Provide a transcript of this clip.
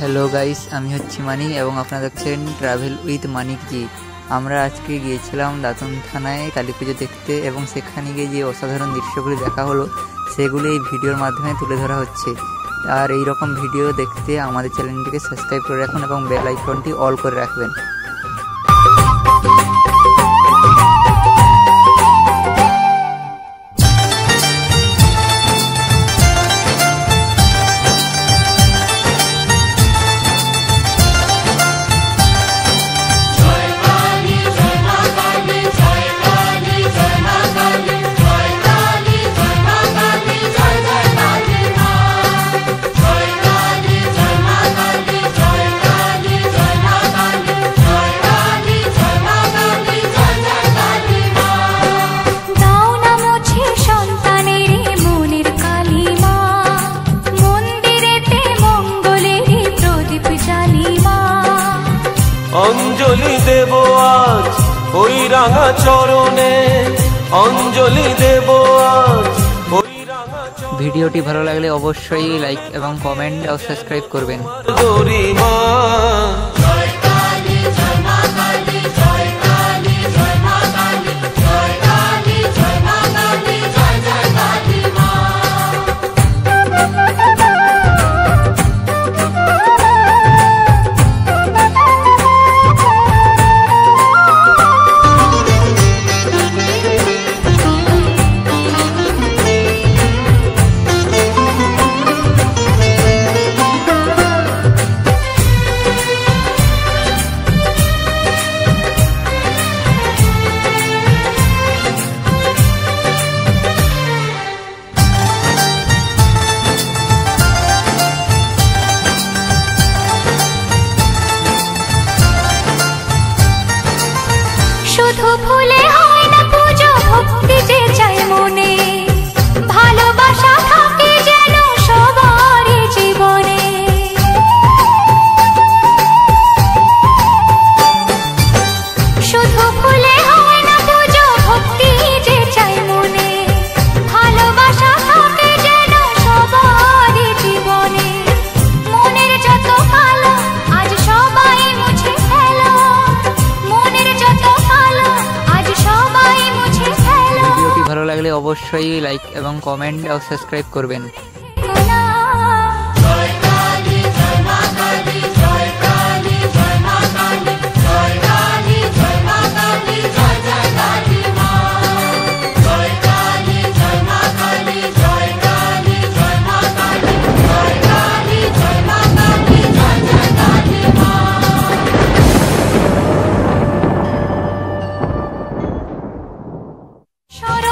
Hello guys, আমি হচ্ছি মানিক এবং আপনারা দেখছেন ট্রাভেল উইথ মানিক জি। আমরা আজকে গিয়েছিলাম দাঁতন থানায় কালী পুজো দেখতে এবং সেখানে গিয়ে যে অসাধারণ দৃশ্যগুলি দেখা হলো সেগুলি এই ভিডিওর মাধ্যমে তুলে ধরা হচ্ছে। আর এই রকম ভিডিও দেখতে আমাদের চ্যানেলটিকে সাবস্ক্রাইব করে রাখুন এবং বেল আইকনটি অল করে রাখবেন। অঞ্জলি দেব আজ ওই রাঙা চরণে, অঞ্জলি দেব আজ ওই রাঙা চরণে। ভিডিওটি ভালো লাগলে অবশ্যই লাইক এবং কমেন্ট ও সাবস্ক্রাইব করবেন। গরিমা শুধু ভুলে হয় না পুজো, ভক্তি যে চাই মনে, ভালোবাসা থাকে যেন সবারই জীবনে। শুধু ভুলে হয় না পুজো, ভক্তি যে চাই মনে, ভালোবাসা থাকে যেন সবারই জীবনে। মনের যত কালো আজ সবাই মুছে ফেলো, মনের যত কালো আজ সবাই মুছে ফেলো। ভিডিওটি ভালো লাগলে অবশ্যই লাইক এবং কমেন্ট ও সাবস্ক্রাইব করবেন। সর